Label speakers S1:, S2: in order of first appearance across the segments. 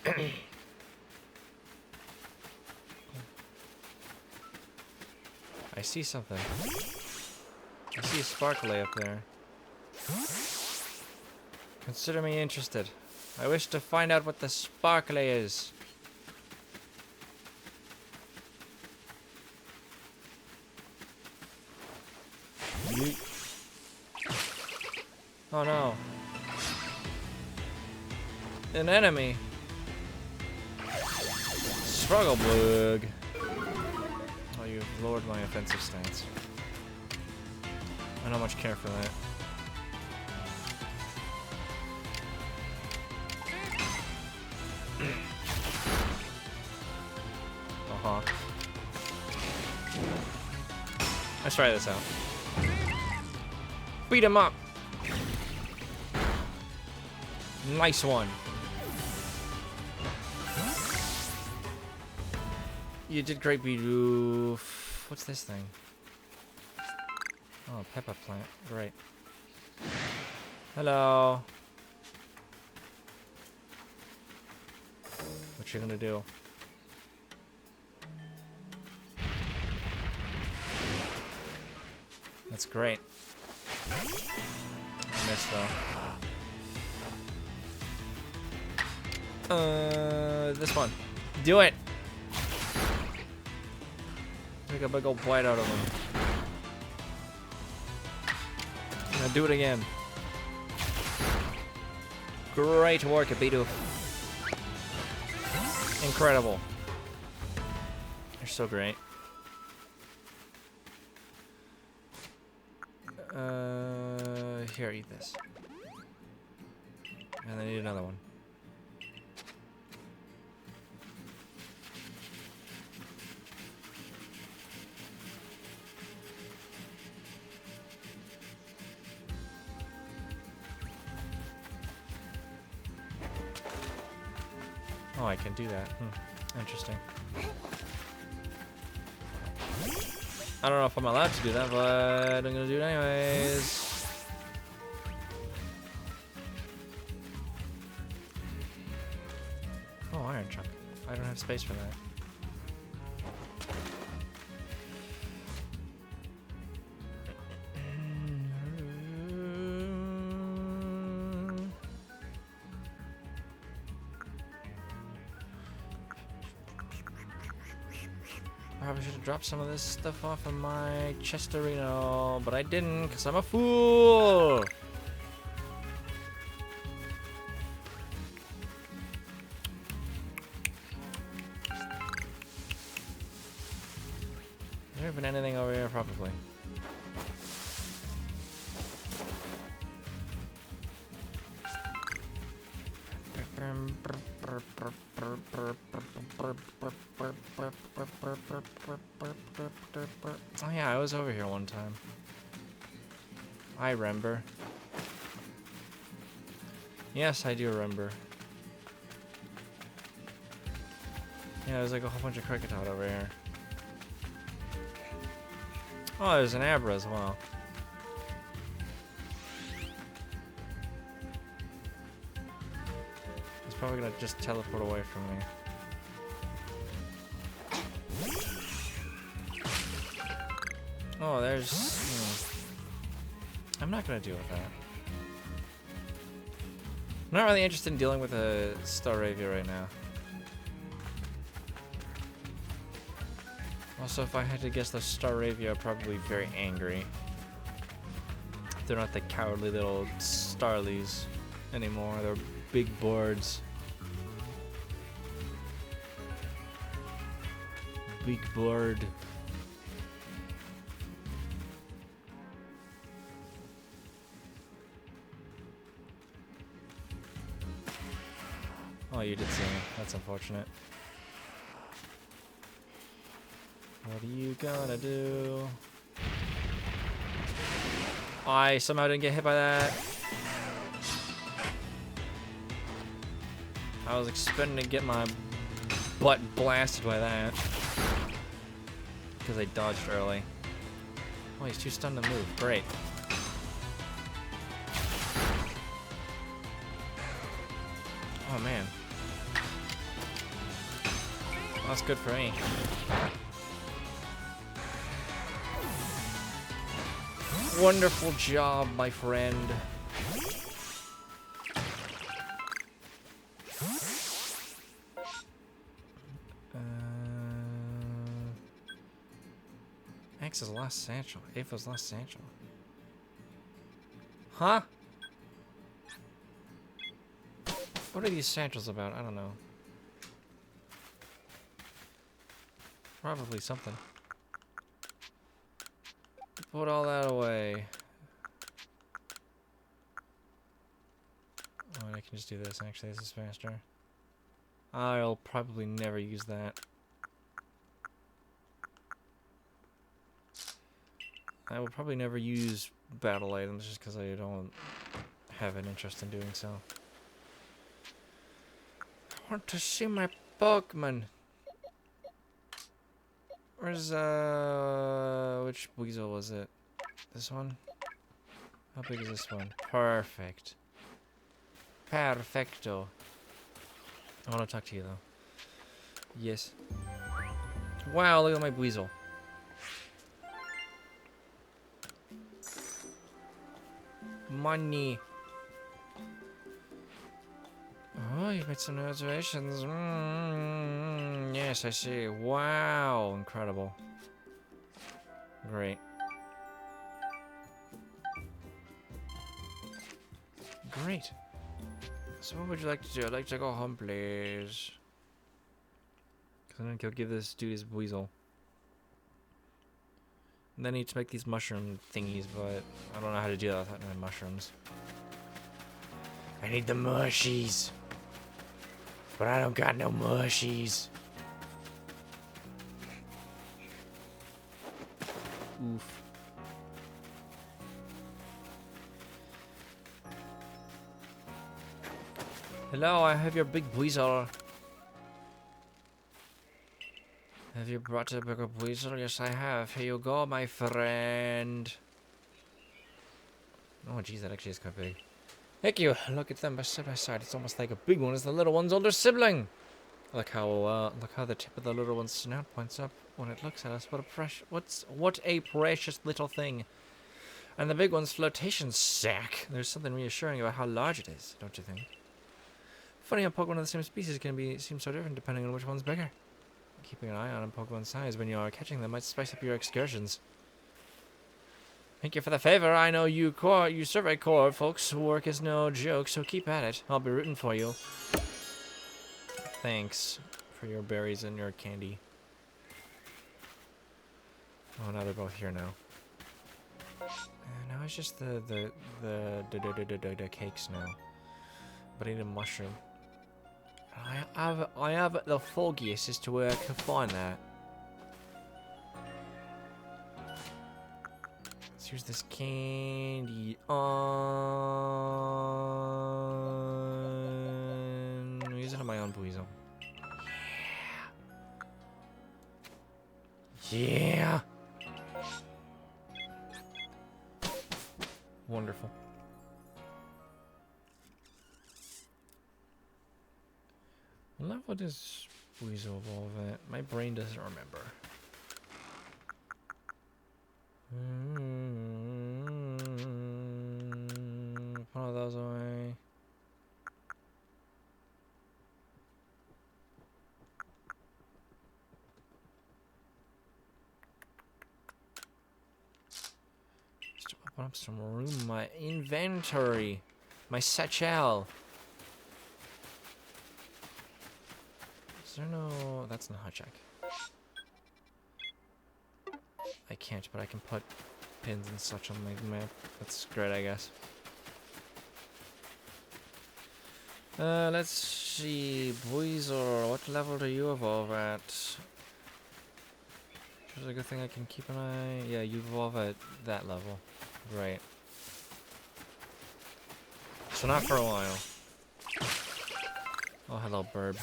S1: I see something. I see a sparkly up there. Consider me interested. I wish to find out what the sparkly is. Yeet. Oh no. An enemy. Struggle bug. Oh, you've lowered my offensive stance. I don't much care for that. Uh-huh. Let's try this out. Beat him up. Nice one. You did great, Bidoof. What's this thing? Oh, pepper plant. Great. Hello. What you gonna do? That's great. I missed though. This one. Do it! Take a big old bite out of him. Now do it again. Great work, Bidoof. Incredible. You're so great. Here, eat this. And I need another one. Oh, I can do that. Interesting. I don't know if I'm allowed to do that, but I'm gonna do it anyways. Oh, iron chunk. I don't have space for that. Probably should have dropped some of this stuff off of my Chesterino, but I didn't because I'm a fool. There been anything over here? Probably. Oh yeah, I was over here one time. I remember. Yes, I do remember. Yeah, there's like a whole bunch of Kricketot over here. Oh, there's an Abra as well. It's probably gonna just teleport away from me. Oh, there's... I'm not gonna deal with that. I'm not really interested in dealing with a Staravia right now. Also, if I had to guess, the Staravia are probably very angry. They're not the cowardly little Starlies anymore. They're big boards. Big board. Oh, you did see me. That's unfortunate. What are you gonna do? I somehow didn't get hit by that. I was expecting to get my butt blasted by that. Because I dodged early. Oh, he's too stunned to move. Great. Oh, man. That's good for me. Wonderful job, my friend. X's last satchel. Ava's last satchel. Huh? What are these satchels about? I don't know. Probably something. Put all that away. Oh, and I can just do this. Actually, this is faster. I'll probably never use that. I will probably never use battle items just because I don't have an interest in doing so. I want to see my Pokemon. Where's, which weasel was it? This one? How big is this one? Perfect. Perfecto. I want to talk to you, though. Yes. Wow, look at my weasel. Money. Oh, you've made some observations. Yes, I see. Wow, incredible. Great. Great. So what would you like to do? I'd like to go home, please. Because I think I'll give this dude his weasel. And then I need to make these mushroom thingies, but I don't know how to do that without my mushrooms. I need the mushies. But I don't got no mushies. Oof. Hello, I have your big weasel. Have you brought a bigger weasel? Yes, I have. Here you go, my friend. Oh, geez, that actually is quite big. Thank you. Look at them side by side. It's almost like a big one is the little one's older sibling. Look how the tip of the little one's snout points up when it looks at us. What a precious little thing. And the big one's flotation sack. There's something reassuring about how large it is, don't you think? Funny how Pokemon of the same species seem so different depending on which one's bigger. Keeping an eye on Pokemon's size when you are catching them might spice up your excursions. Thank you for the favor. I know you survey corps folks. Work is no joke, so keep at it. I'll be rooting for you. Thanks for your berries and your candy. Oh, now they're both here now. Now it's just the cakes now. But I need a mushroom. I have the foggiest as to where I can find that. Let's use this candy on. I'll use it on my own weasel. Yeah. Wonderful. What level does weasel evolve at? My brain doesn't remember. Put all those away. Just to open up some room in my inventory. My satchel. Is there no... That's not hot check. I can't, but I can put pins and such on my map. That's great, I guess. Let's see. Weasel, what level do you evolve at? There's a good thing I can keep an eye... Yeah, you evolve at that level. Great. So not for a while. Oh, hello, Burb.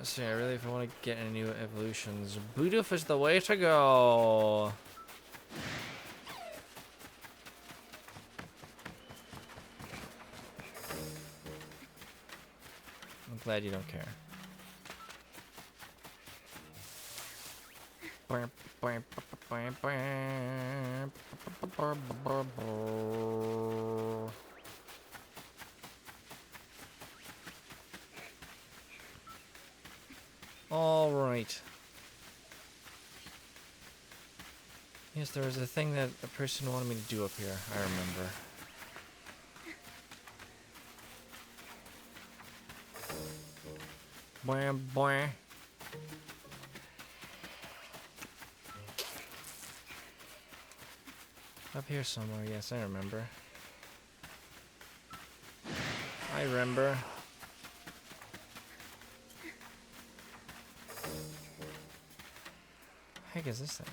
S1: So yeah, really, if I want to get any new evolutions, Bidoof is the way to go. glad you don't care. All right. Yes, there was a thing that a person wanted me to do up here. I remember. Bwah, bwah. Up here somewhere, yes, I remember. I remember. Heck is this thing?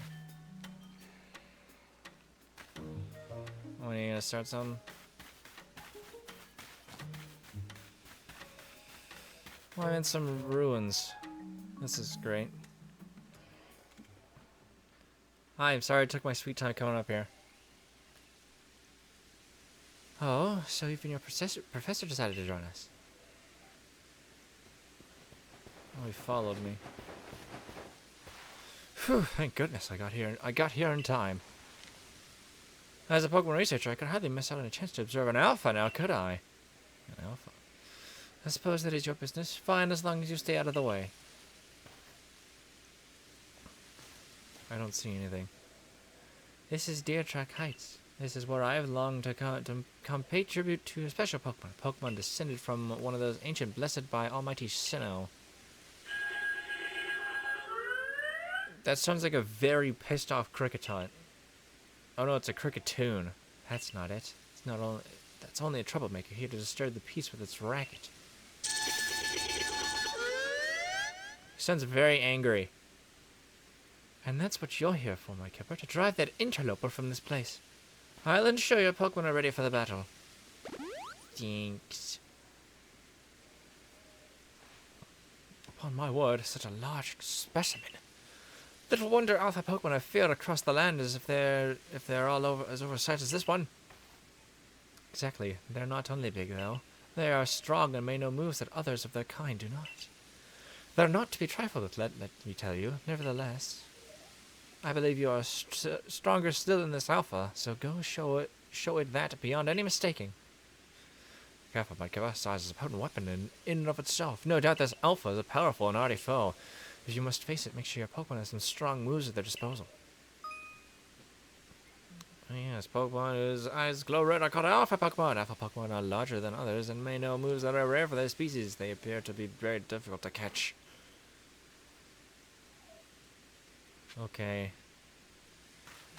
S1: Oh, you gonna start something? Well, I'm in some ruins. This is great. Hi, I'm sorry I took my sweet time coming up here. Oh, so even your professor decided to join us. Oh, he followed me. Phew, thank goodness I got here in time. As a Pokemon researcher, I could hardly miss out on a chance to observe an alpha now, could I? An alpha? I suppose that is your business. Fine, as long as you stay out of the way. I don't see anything. This is Deer Track Heights. This is where I have longed to come pay tribute to a special Pokemon. A Pokemon descended from one of those ancient blessed by Almighty Sinnoh. That sounds like a very pissed off Cricketaunt. Oh no, it's a Cricketune. That's not it. It's not only. That's only a troublemaker here to disturb the peace with its racket. He sounds very angry. And that's what you're here for, my kipper, to drive that interloper from this place. I'll ensure your Pokemon are ready for the battle. Thanks. Upon my word, such a large specimen. Little wonder alpha Pokemon have failed across the land as if they're all over as oversized as this one. Exactly. They're not only big though. They are strong and may know moves that others of their kind do not. They're not to be trifled with, let me tell you. Nevertheless, I believe you are stronger still than this alpha, so go show it that beyond any mistaking. Careful, my kipper. Size is a potent weapon in and of itself. No doubt this alpha is a powerful and hardy foe. If you must face it, make sure your Pokemon has some strong moves at their disposal. Oh yes, Pokemon whose eyes glow red are called Alpha Pokemon. Alpha Pokemon are larger than others and may know moves that are rare for their species. They appear to be very difficult to catch. Okay.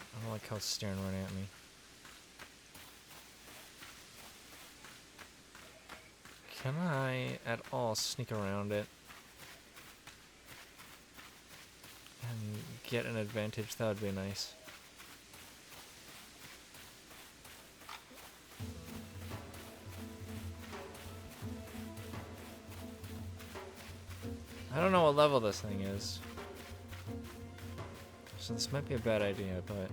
S1: I don't like how it's staring right at me. Can I at all sneak around it and get an advantage? That would be nice. I don't know what level this thing is. So this might be a bad idea, but...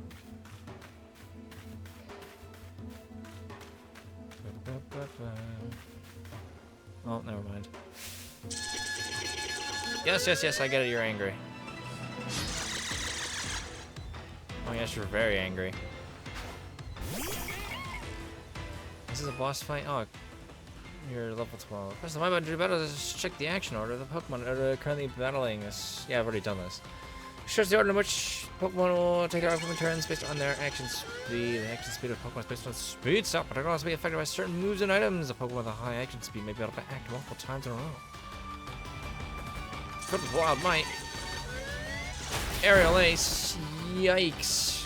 S1: Oh, never mind. Yes, I get it, you're angry. Oh yes, you're very angry. This is a boss fight? Oh, you're level 12. Press the Y button to do battle. Just check the action order. The Pokemon are currently battling us. Yeah, I've already done this. Shows the order in which Pokemon will take their Pokemon turns based on their action speed. The action speed of Pokemon is based on speed stop, but it can also be affected by certain moves and items. A Pokemon with a high action speed may be able to act multiple times in a row. Flip Wild Might. Aerial Ace. Yikes.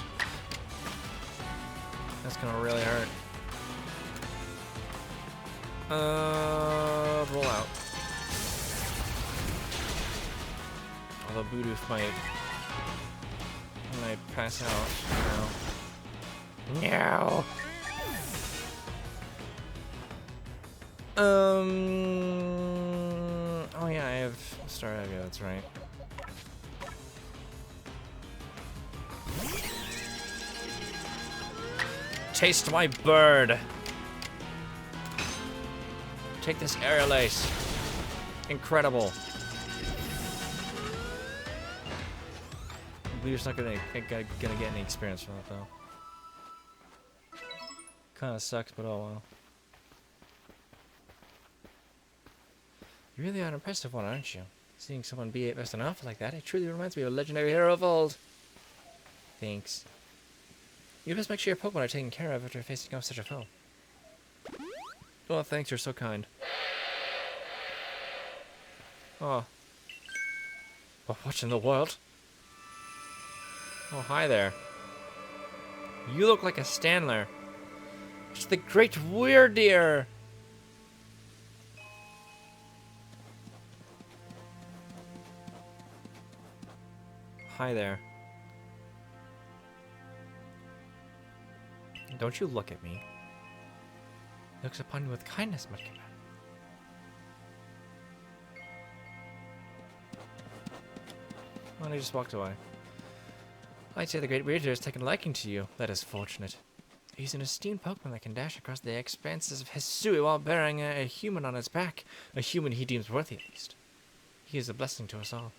S1: That's gonna really hurt. Roll out. Although Bidoof might pass out. No. Oh yeah, I have Staravia, that's right. Taste my bird. Take this Aerial Ace. Incredible. We're just not gonna get any experience from that though. Kinda sucks, but oh well. You really are an impressive one, aren't you? Seeing someone be at best enough like that, it truly reminds me of a legendary hero of old. Thanks. You best make sure your Pokemon are taken care of after facing off such a foe. Oh, thanks, you're so kind. Oh. Well, what in the world? Oh, hi there. You look like a Standler. It's the Great Weirdeer! Hi there. Don't you look at me. He looks upon you with kindness, Mudkipper. Well, he just walked away. I'd say the Great Weirdeer has taken a liking to you. That is fortunate. He's an esteemed Pokemon that can dash across the expanses of Hisui while bearing a human on his back. A human he deems worthy, at least. He is a blessing to us all.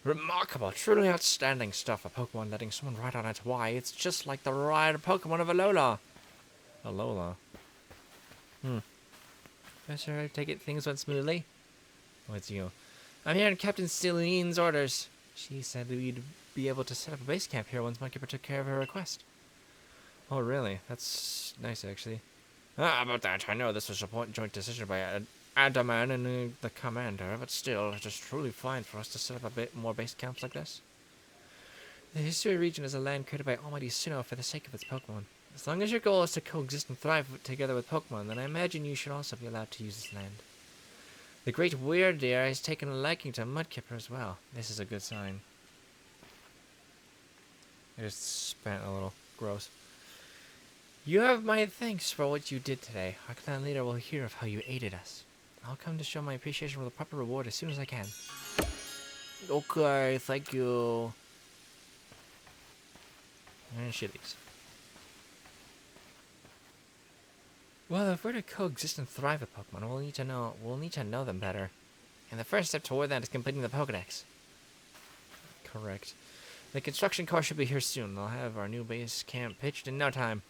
S1: Remarkable, truly outstanding stuff. A Pokemon letting someone ride on its Y. It's just like the ride Pokemon of Alola. Alola? Professor, I take it things went smoothly? Oh, it's you. I'm here on Captain Celine's orders. She said we'd be able to set up a base camp here once Mudkipper took care of her request. Oh, really? That's nice, actually. About that, I know this was a joint decision by Adaman and the commander, but still, it is truly fine for us to set up a bit more base camps like this. The Hisui region is a land created by Almighty Sinnoh for the sake of its Pokemon. As long as your goal is to coexist and thrive together with Pokemon, then I imagine you should also be allowed to use this land. The Great Weirdeer has taken a liking to Mudkipper as well. This is a good sign. I just spat a little. Gross. You have my thanks for what you did today. Our clan leader will hear of how you aided us. I'll come to show my appreciation with a proper reward as soon as I can. Okay, thank you. And shitties. Well, if we're to coexist and thrive with Pokemon, we'll need to know them better. And the first step toward that is completing the Pokedex. Correct. The construction car should be here soon. They'll have our new base camp pitched in no time.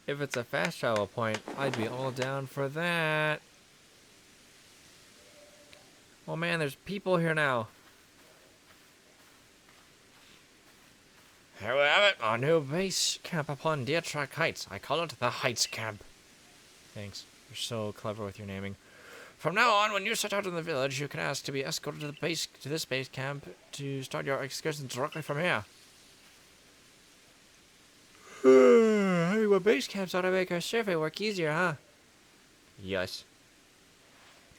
S1: If it's a fast travel point, I'd be all down for that. Oh man, there's people here now. Here we have it, our new base camp upon Deer Track Heights. I call it the Heights Camp. Thanks. You're so clever with your naming. From now on, when you set out in the village, you can ask to be escorted to this base camp to start your excursions directly from here. Hey, well, base camps ought to make our survey work easier, huh? Yes.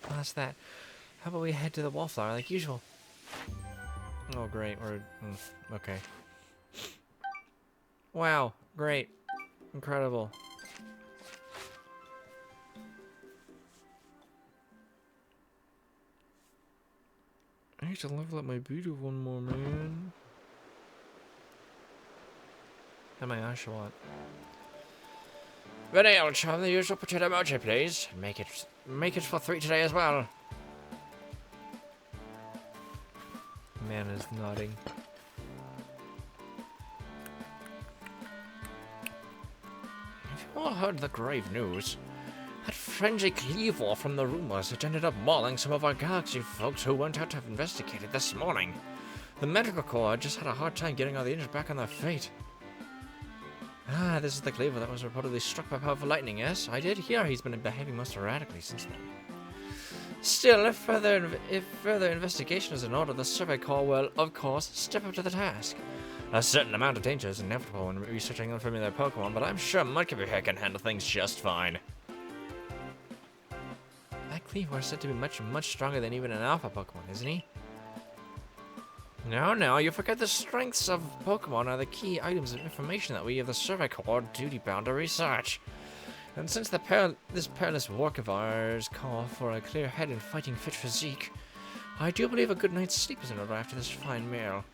S1: Well, that's that. How about we head to the Wallflower like usual? Oh, great. We're... okay. Wow. Great. Incredible. I need to level up my beauty one more, man. And my Oshawott. Ready, old chum. The usual potato emoji, please. Make it for 3 today as well. Man is nodding. Have you all heard the grave news? That frenzy Cleavor from the rumors had ended up mauling some of our galaxy folks who went out to have investigated this morning. The medical corps just had a hard time getting all the injured back on their feet. Ah, this is the Cleaver that was reportedly struck by powerful lightning, yes? I did hear he's been behaving most erratically since then. Still, if further investigation is in order, the Survey Corps will, of course, step up to the task. A certain amount of danger is inevitable when researching unfamiliar Pokemon, but I'm sure Mudkipper here can handle things just fine. That Cleaver is said to be much stronger than even an Alpha Pokemon, isn't he? No, you forget the strengths of Pokemon are the key items of information that we of the Survey Corps are duty-bound to research. And since this perilous work of ours call for a clear head and fighting fit physique, I do believe a good night's sleep is in order after this fine meal.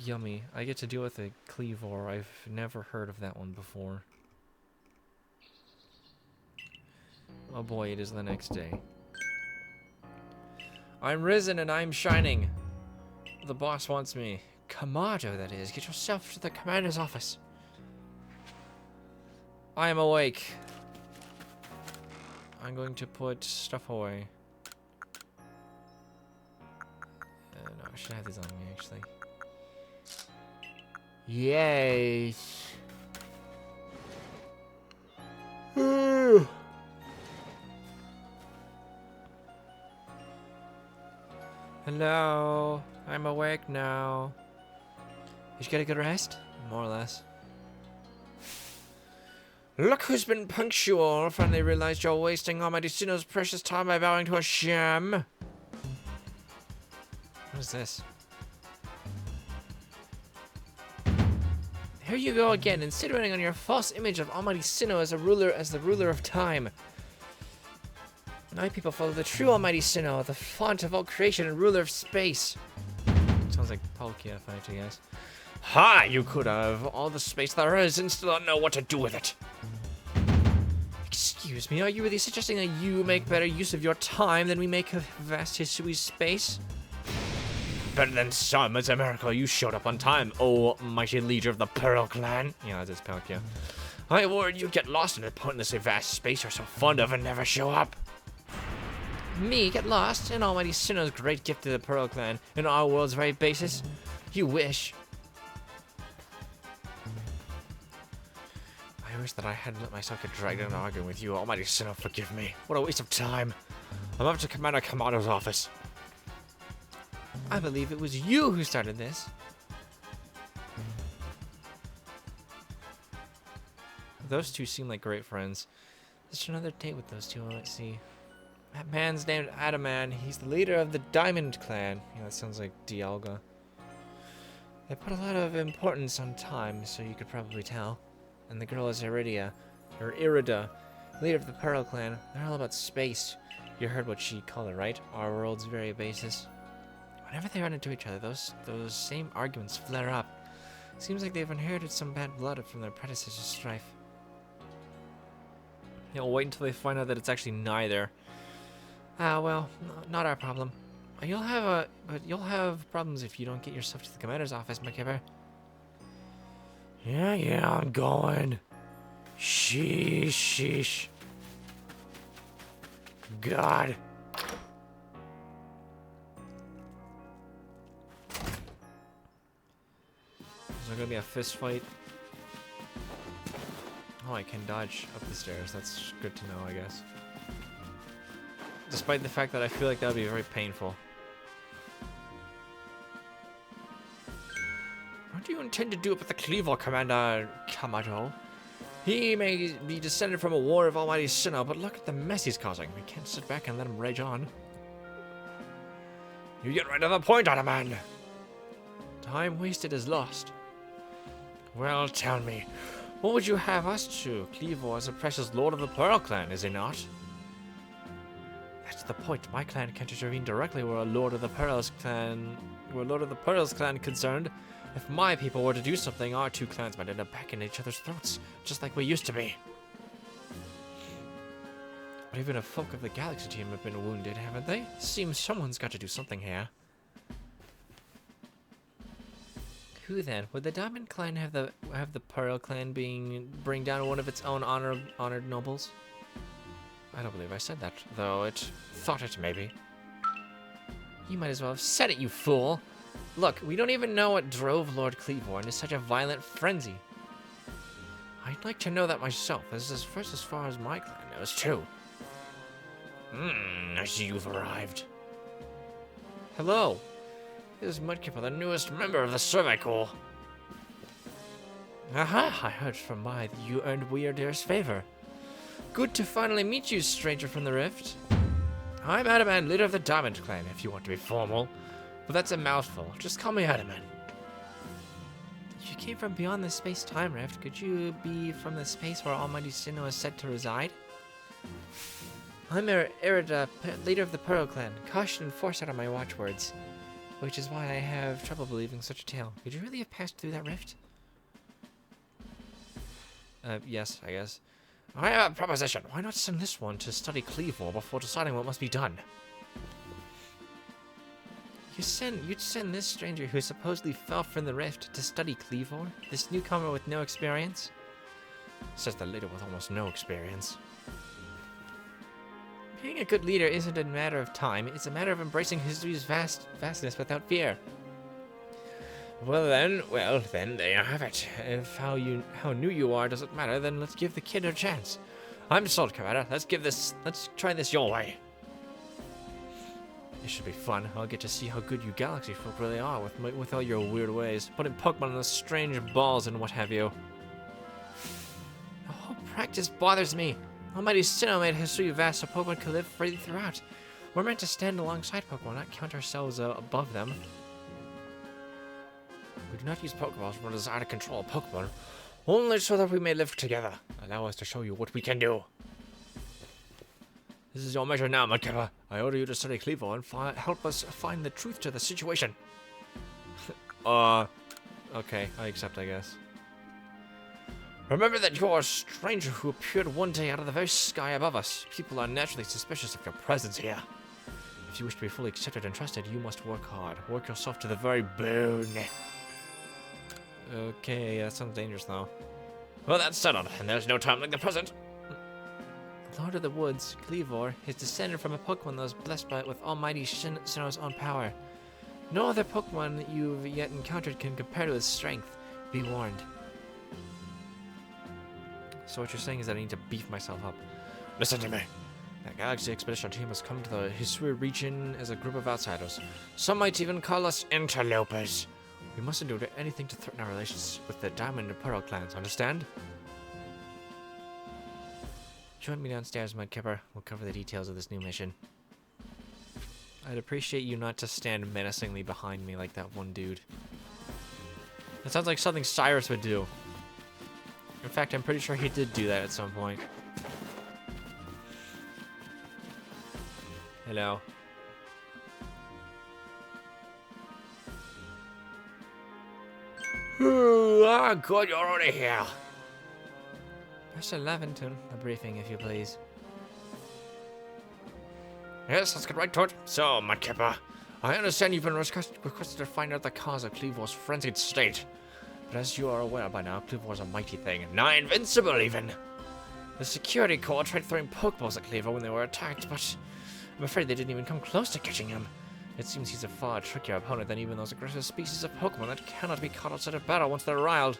S1: Yummy. I get to deal with a Cleavor. I've never heard of that one before. Oh boy, it is the next day. I'm risen and I'm shining. The boss wants me. Kamado, that is. Get yourself to the commander's office. I am awake. I'm going to put stuff away. No, I should have these on me, actually. Yes. Hello. I'm awake now. Did you get a good rest? More or less. Look who's been punctual. Finally realized you're wasting Almighty Sinnoh's precious time by bowing to a sham. What is this? Here you go again, insinuating on your false image of Almighty Sinnoh as the ruler of time. My people follow the true Almighty Sinnoh, the font of all creation and ruler of space. Sounds like Palkia if I had to guess. Ha! You could have all the space there is and still not know what to do with it. Excuse me, are you really suggesting that you make better use of your time than we make of vast Hisui's space? Better than some. It's a miracle you showed up on time, oh mighty leader of the Pearl Clan. Yeah, that's Palkia. I warned you'd get lost in the pointlessly vast space you're so fond of and never show up. Me get lost in Almighty Sinnoh's great gift to the Pearl Clan in our world's very basis? You wish. I wish that I hadn't let myself get dragged into arguing with you. Almighty Sinnoh, forgive me. What a waste of time. I'm up to Commander Kamado's office. I believe it was you who started this. Those two seem like great friends. Just another date with those two. Let's see. That man's named Adaman. He's the leader of the Diamond Clan. Yeah, that sounds like Dialga. They put a lot of importance on time, so you could probably tell. And the girl is Irida, leader of the Pearl Clan. They're all about space. You heard what she called it, right? Our world's very basis. Whenever they run into each other, those same arguments flare up. Seems like they've inherited some bad blood from their predecessors' strife. You'll wait until they find out that it's actually neither. Ah, well, not our problem. You'll have problems if you don't get yourself to the commander's office, my kipper. Yeah, I'm going. Sheesh. God. Is there gonna be a fist fight? Oh, I can dodge up the stairs. That's good to know, I guess. Despite the fact that I feel like that would be very painful. What do you intend to do with the Cleaver, Commander Kamado? He may be descended from a war of Almighty Sinnoh, but look at the mess he's causing. We can't sit back and let him rage on. You get right to the point, Adaman. Time wasted is lost. Well, tell me, what would you have us do? Cleaver is a precious lord of the Pearl Clan, is he not? That's the point. My clan can't intervene directly where a Lord of the Pearls Clan concerned. If my people were to do something, our two clans might end up back in each other's throats, just like we used to be. But even a folk of the Galaxy team have been wounded, haven't they? Seems someone's got to do something here. Who then? Would the Diamond Clan have the Pearl Clan bring down one of its own honored nobles? I don't believe I said that, though it thought it maybe. You might as well have said it, you fool! Look, we don't even know what drove Lord Cleaver into such a violent frenzy. I'd like to know that myself. This is first as far as my clan knows, too. I see you've arrived. Hello. This is Mudkipper, the newest member of the Survey Corps. Aha! I heard from that you earned Weirdear's favor. Good to finally meet you, stranger from the Rift. I'm Adaman, leader of the Diamond Clan, if you want to be formal. But that's a mouthful. Just call me Adaman. If you came from beyond the space-time rift, could you be from the space where Almighty Sinnoh is said to reside? I'm Irida, leader of the Pearl Clan. Caution and foresight are my watchwords, which is why I have trouble believing such a tale. Could you really have passed through that rift? Yes, I guess. I have a proposition. Why not send this one to study Cleavor before deciding what must be done? You'd send this stranger who supposedly fell from the rift to study Cleavor? This newcomer with no experience? Says the leader with almost no experience. Being a good leader isn't a matter of time, it's a matter of embracing history's vastness without fear. Well then, there you have it. If how new you are doesn't matter, then let's give the kid a chance. I'm sold, Commander. Let's try this your way. This should be fun. I'll get to see how good you galaxy folk really are with all your weird ways. Putting Pokemon in those strange balls and what have you. The whole practice bothers me. Almighty Sinnoh made history vast so Pokemon could live freely throughout. We're meant to stand alongside Pokemon, not count ourselves above them. We do not use Pokeballs for a desire to control Pokemon, only so that we may live together. Allow us to show you what we can do. This is your measure now, Mudkipper. I order you to study Cleavor and help us find the truth to the situation. Okay, I accept, I guess. Remember that you are a stranger who appeared one day out of the very sky above us. People are naturally suspicious of your presence here. If you wish to be fully accepted and trusted, you must work hard. Work yourself to the very bone. Okay, that sounds dangerous now. Well, that's settled, and there's no time like the present. Lord of the Woods, Cleavor, is descended from a Pokemon that was blessed with Almighty Sinnoh's own power. No other Pokemon that you've yet encountered can compare to his strength. Be warned. So what you're saying is that I need to beef myself up. Listen to me. That Galaxy Expedition team has come to the Hisui region as a group of outsiders. Some might even call us interlopers. We mustn't do anything to threaten our relations with the Diamond and Pearl clans, understand? Join me downstairs, Mudkipper. We'll cover the details of this new mission. I'd appreciate you not to stand menacingly behind me like that one dude. That sounds like something Cyrus would do. In fact, I'm pretty sure he did do that at some point. Hello. Good, you're already here. Mr. Levinton, a briefing, if you please. Yes, let's get right to it. So, Mudkipper, I understand you've been requested to find out the cause of Cleavor's frenzied state. But as you are aware by now, Cleavor's a mighty thing, nigh invincible even. The security corps tried throwing Pokeballs at Cleavor when they were attacked, but I'm afraid they didn't even come close to catching him. It seems he's a far trickier opponent than even those aggressive species of Pokemon that cannot be caught outside of battle once they're riled.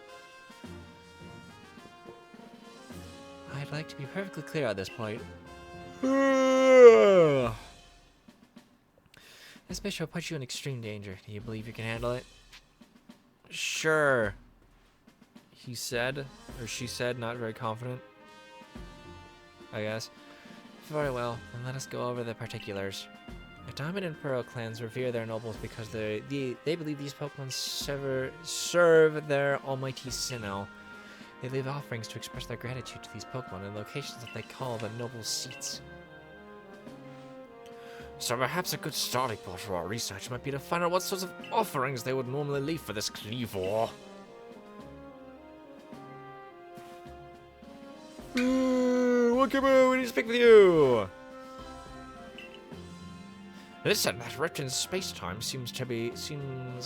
S1: I'd like to be perfectly clear at this point. This mission will put you in extreme danger. Do you believe you can handle it? Sure. He said, or she said, not very confident. I guess. Very well, then let us go over the particulars. The Diamond and Pearl clans revere their nobles because they believe these Pokemon serve their almighty Sinnoh. They leave offerings to express their gratitude to these Pokemon in locations that they call the noble seats. So perhaps a good starting point for our research might be to find out what sorts of offerings they would normally leave for this Cleavor. Welcome, we need to speak with you. Listen, that rift in space-time seems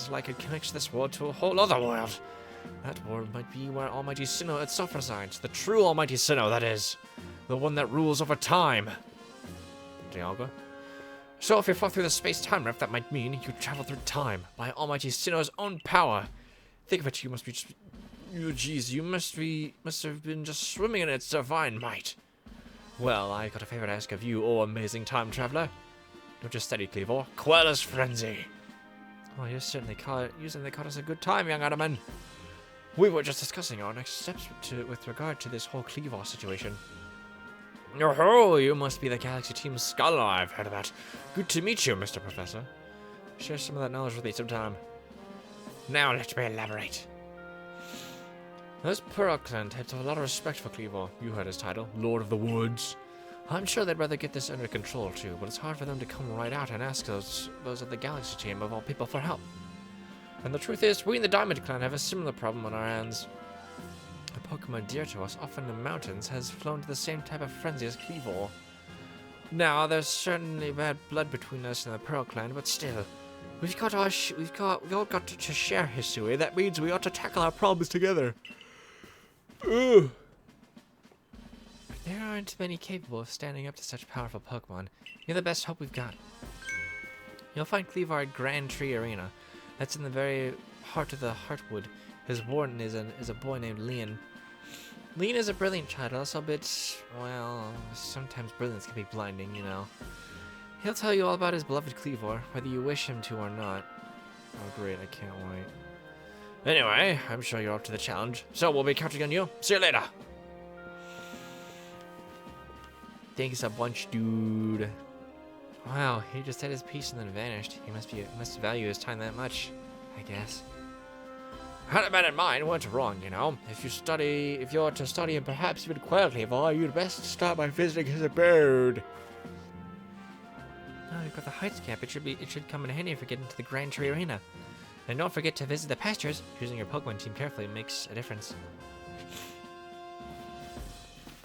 S1: like it connects this world to a whole other world. That world might be where Almighty Sinnoh itself resides. The true Almighty Sinnoh, that is. The one that rules over time. Dialga? So if you fall through the space-time rift, that might mean you travel through time by Almighty Sinnoh's own power. Think of it, you must be just... you must have been just swimming in its divine might. Well, I got a favor to ask of you, oh amazing time traveler. Don't just study Cleavor. Quell his frenzy. Oh, you certainly caught us a good time, young Adamant. We were just discussing our next steps with regard to this whole Cleavor situation. Oh, you must be the Galaxy Team scholar I've heard about. Good to meet you, Mr. Professor. Share some of that knowledge with me sometime. Now let me elaborate. Those Pearl clan types have a lot of respect for Cleavor. You heard his title, Lord of the Woods. I'm sure they'd rather get this under control too, but it's hard for them to come right out and ask those of the Galaxy Team of all people for help. And the truth is, we in the Diamond Clan have a similar problem on our hands. The Pokemon dear to us, often in the mountains, has flown to the same type of frenzy as Cleavor. Now, there's certainly bad blood between us and the Pearl Clan, but still, we've all got to share history. That means we ought to tackle our problems together. Ugh. There aren't many capable of standing up to such powerful Pokemon. You're the best hope we've got. You'll find Cleavor at Grand Tree Arena. That's in the very heart of the Heartwood. His warden is a boy named Leon. Leon is a brilliant child, also a bit, well, sometimes brilliance can be blinding, you know. He'll tell you all about his beloved Cleavor, whether you wish him to or not. Oh great, I can't wait. Anyway, I'm sure you're up to the challenge, so we'll be counting on you. See you later! Thanks a bunch, dude. Wow, he just said his piece and then vanished. He must value his time that much, I guess. Had a man in mind, went wrong, you know. If you're to study and perhaps even acquire Cleavor, you'd best start by visiting his abode. Oh, you've got the Heights camp. It should come in handy if we get into the Grand Tree Arena. And don't forget to visit the pastures. Choosing your Pokemon team carefully makes a difference.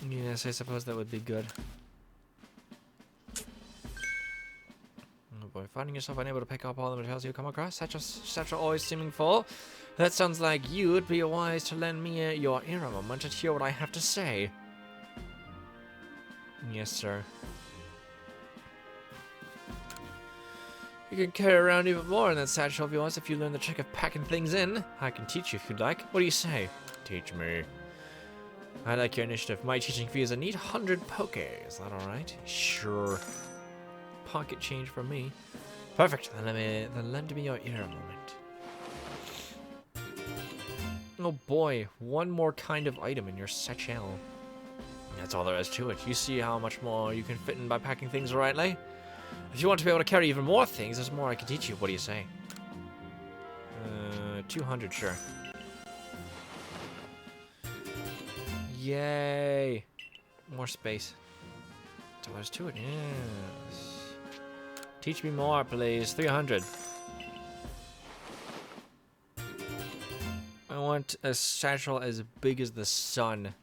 S1: Yes, I suppose that would be good. Oh boy, finding yourself unable to pick up all the materials you come across, such are always seeming full. That sounds like you'd be wise to lend me your ear a moment to hear what I have to say. Yes, sir. You can carry around even more in that satchel of yours if you learn the trick of packing things in. I can teach you if you'd like. What do you say? Teach me. I like your initiative. My teaching fee is a neat 100 poke. Is that alright? Sure. Pocket change for me. Perfect. Then lend me your ear a moment. Oh boy, one more kind of item in your satchel. That's all there is to it. You see how much more you can fit in by packing things rightly? If you want to be able to carry even more things, there's more I can teach you. What do you say? 200, sure. Yay! More space. That's all there's to it, yes. Teach me more, please. 300. I want a satchel as big as the sun.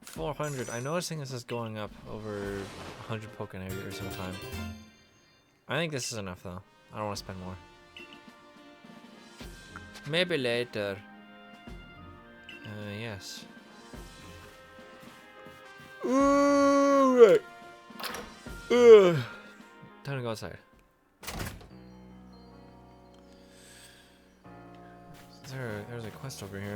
S1: 400. I'm noticing this is going up over 100 Pokemon every single time. I think this is enough, though. I don't want to spend more. Maybe later. Yes. Alright. Time to go outside. There's a quest over here.